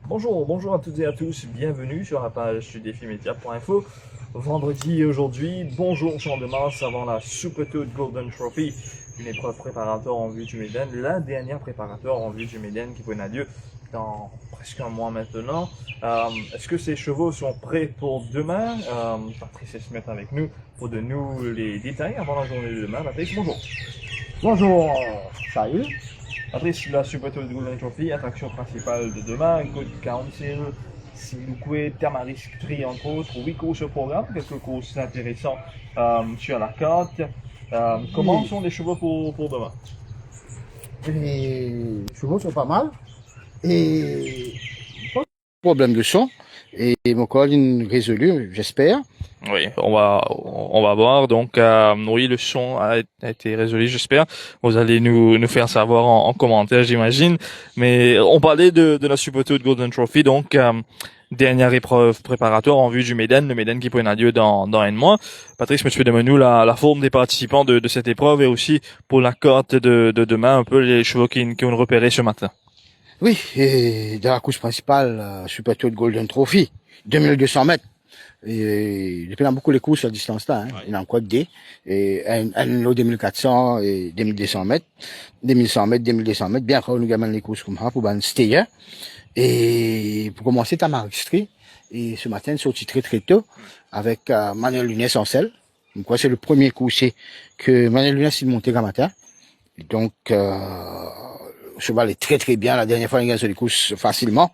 Bonjour à toutes et à tous, bienvenue sur la page du défimédia.info. Vendredi aujourd'hui, bonjour Jean de Mars avant la Supertoad Golden Trophy, une épreuve préparatoire en vue du Méden, la dernière préparatoire en vue du Méden qui prendra lieu dans presque un mois maintenant. Est-ce que ces chevaux sont prêts pour demain? Patrice est ce avec nous pour de nous les détails avant la journée de demain. Patrice, bonjour. Bonjour, salut. Patrice, la Supertoad Golden Trophy, attraction principale de demain, Good Council, Silouquet, Tamaris Tri, entre autres, 8 courses au programme, quelques courses intéressantes sur la carte. Comment sont les chevaux pour demain? Les chevaux sont pas mal. Et problème de son. Et mon collègue résolu, j'espère. Oui, on va voir. Donc, oui, le son a été résolu, j'espère. Vous allez nous faire savoir en commentaire, j'imagine. Mais on parlait de la Supertoad Golden Trophy, donc dernière épreuve préparatoire en vue du Méden, le Méden qui prendra lieu dans un mois. Patrice, monsieur, donne-nous la forme des participants de cette épreuve et aussi pour la carte de demain, un peu les chevaux qui ont repéré ce matin. Oui, et dans la course principale, Supertoad Golden Trophy, 2200 mètres. Et il y a beaucoup les courses à distance là, hein. Il y en a encore des. Et un lot 2400 et 2200 mètres, 2100 mètres, 2200 mètres. Bien après, nous gagnons les courses comme ça pour ban stayer. Et pour commencer, t'as m'enregistré. Et ce matin, sorti très tôt avec Manuel Lunes en selle. Donc, quoi, c'est le premier coursier que Manuel Lunes il monté comme matin. Donc, le cheval est très bien. La dernière fois, il a gagné sur les courses facilement.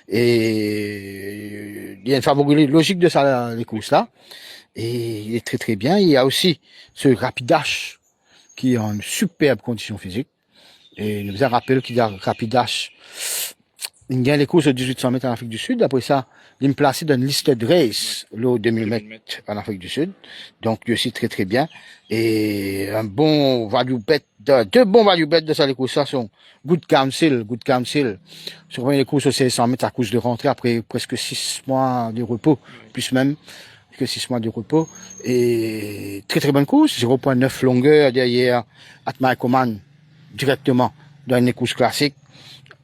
Et il y a une favori logique de ça, les courses là. Et il est très bien. Il y a aussi ce Rapidash qui est en superbe condition physique. Et il nous a rappelé qu'il y a Rapidash. Il gagne les courses de 1800 mètres en Afrique du Sud. Après ça, il me placé dans une liste de race, l'eau 2000 mètres en Afrique du Sud. Donc, il aussi très bien. Et un bon value bet, deux bons value bet de ça, les courses là sont Good Council. Sur les courses au 1600 mètres à cause de rentrée après presque 6 mois de repos, plus même que 6 mois de repos. Et très bonne course, 0.9 longueur derrière Atma Command directement dans une course classique,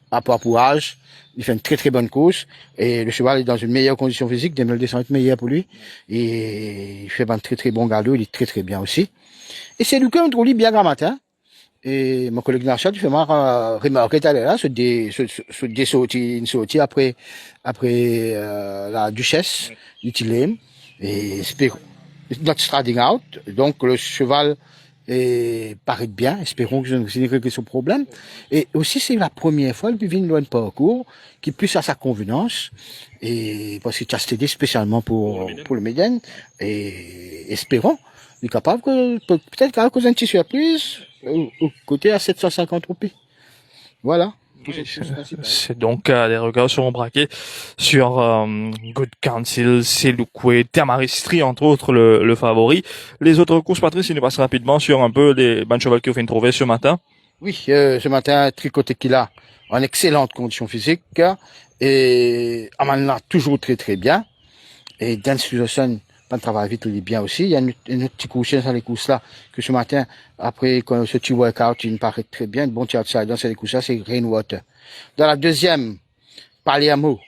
à part pour âge. Il fait une très bonne course et le cheval est dans une meilleure condition physique, 2200 est meilleur pour lui et il fait un très bon galop, il est très bien aussi. Et c'est Lucas on lit bien grand matin. Et mon collègue Narchat, il fait moi remarquer tout à l'heure, ce des sorties après la Duchesse du Tilem et notre strading out. Donc le cheval paraît bien, espérons que je ne signerai que ce problème. Et aussi, c'est la première fois qu'il vient loin de parcours, qui plus à sa convenance, et parce qu'il a aidé spécialement pour le Méden, et espérons, il est capable que, peut-être qu'à cause d'un petit surprise, au côté à 750 roupies. Voilà. C'est donc les regards seront braqués sur Good Council, Selouquet, Tamaristri, entre autres le favori. Les autres courses, Patrice, il nous passe rapidement sur un peu les bonnes chevaux qui ont fait une trouver ce matin. Oui, ce matin, Tricoté qu'il a en excellente condition physique et Amanla toujours très bien. Et Dan Susan, pas de travail vite, il est bien aussi. Il y a une petite couche dans les courses là que ce matin, après ce petit workout, il me paraît très bien. Bon petit outside dans ces courses là, c'est Rainwater. Dans la deuxième, Paliamo,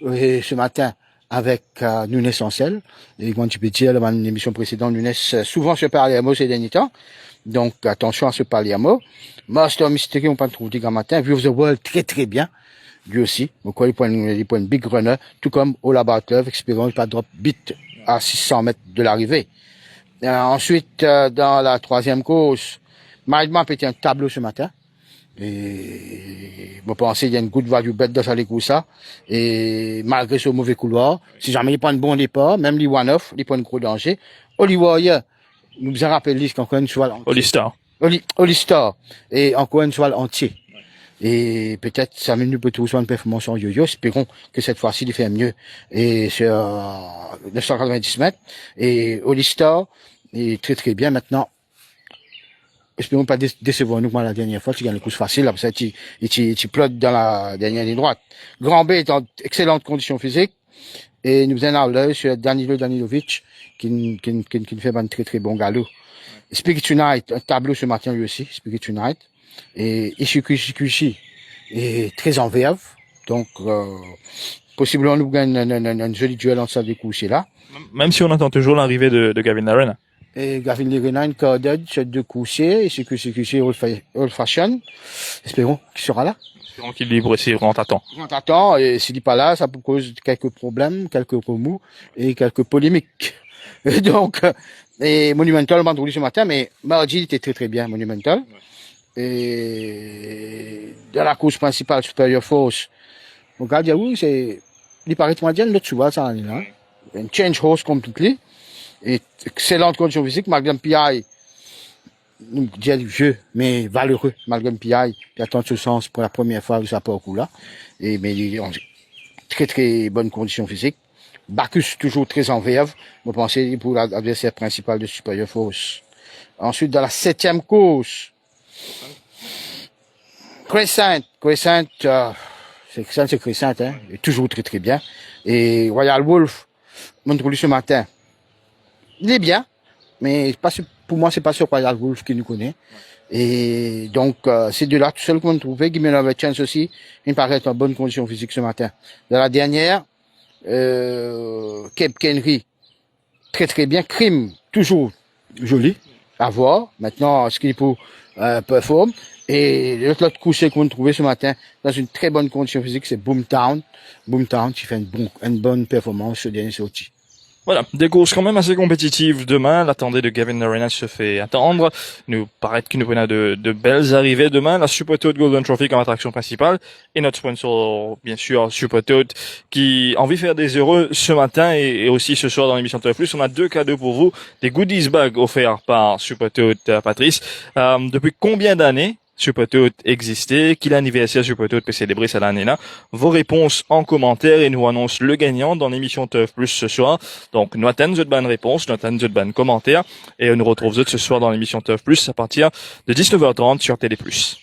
ce matin, avec Nunes Ancel. Et quand tu peux dire, dans l'émission précédente, Nunes souvent se Paliamo ces derniers temps. Donc, attention à ce Paliamo. Master Mystery, on peut trouver grand matin. View of the World, très bien. Lui aussi. Donc, il prend une big runner. Tout comme Ola Bartlove, expérience, pas drop bit à 600 mètres de l'arrivée. Ensuite, dans la troisième course, Mildman pété un tableau ce matin. Et, bon, pensez, il y a une good value bet dans les courses là. Et, malgré ce mauvais couloir, si jamais il prend un bon départ, même les one-off, il prend un gros danger. Oli Warrior, nous a rappelé qu'encore une cheval entier. Hollister. Et encore une cheval entier. Et peut-être, ça nous peut trouver une performance en yo-yo. Espérons que cette fois-ci, il fait mieux. Et sur 990 mètres. Et Hollister est très bien. Maintenant, espérons pas décevoir nous, la dernière fois, tu gagnes les courses faciles. Après ça, tu plottes dans la dernière ligne droite. Grand B est en excellente condition physique. Et nous avons l'œil sur Danilo Danilovic, qui fait un très bon galop. Spirit Unite, un tableau ce matin lui aussi, Spirit Unite. Et Ishikushi est très en verve, Donc, possiblement, nous gagnons un joli duel en salle de coucher là. Même si on attend toujours l'arrivée de Gavin Larena. Et Gavin Lerena, une cordade, set de coucher, et c'est que c'est old fashion. Espérons qu'il sera là. Espérons qu'il est libre aussi, on t'attend. On t'attend, et s'il n'est pas là, ça peut causer quelques problèmes, quelques remous, et quelques polémiques. Et donc, et Monumental, vendredi ce matin, mais mardi, il était très très bien, Monumental. Et dans la course principale, Superior Force, regarde, oui, il paraît que l'autre souvent, ça en est là. Un change horse completely. Et excellente condition physique, malgré PI, nous disons vieux, mais valeureux, malgré PI, qui attend ce sens pour la première fois de sa parcours là. Et, mais il est en très très bonne condition physique. Bacchus toujours très en verve. Vous pensez pour l'adversaire principal de Superior Force. Ensuite, dans la 7e course, Crescent, c'est Crescent, hein. Il est toujours très très bien. Et Royal Wolf, montre-lui ce matin. Il est bien, mais pour moi, c'est pas ce Royal Wolf qui nous connaît. Et donc, ces deux-là, tout seul qu'on trouvait, Guy Miller Chance aussi, il me paraît être en bonne condition physique ce matin. Dans la dernière, Cape Henry, très très bien. Crime, toujours joli, à voir. Maintenant, ce qu'il pour performe. Et l'autre coucher qu'on trouvait ce matin, dans une très bonne condition physique, c'est Boomtown. Boomtown qui fait une bonne performance ce dernier sorti. Voilà, des courses quand même assez compétitives demain. L'attendée de Gavin Larena se fait attendre. Nous paraît qu'il nous a de belles arrivées demain. La Supertoad Golden Trophy comme attraction principale. Et notre sponsor, bien sûr, Supertoad, qui a envie de faire des heureux ce matin et aussi ce soir dans l'émission Turf Plus. On a 2 cadeaux pour vous. Des goodies bags offerts par Supertoad Patrice. Depuis combien d'années Supertoad existait, quel anniversaire Supertoad peut célébrer cette année-là? Vos réponses en commentaire et nous annonce le gagnant dans l'émission Turf Plus ce soir. Donc, nous attendons votre bonne réponse, nous attendons votre bonne commentaire et on nous retrouve ce soir dans l'émission Turf Plus à partir de 19h30 sur Télé Plus.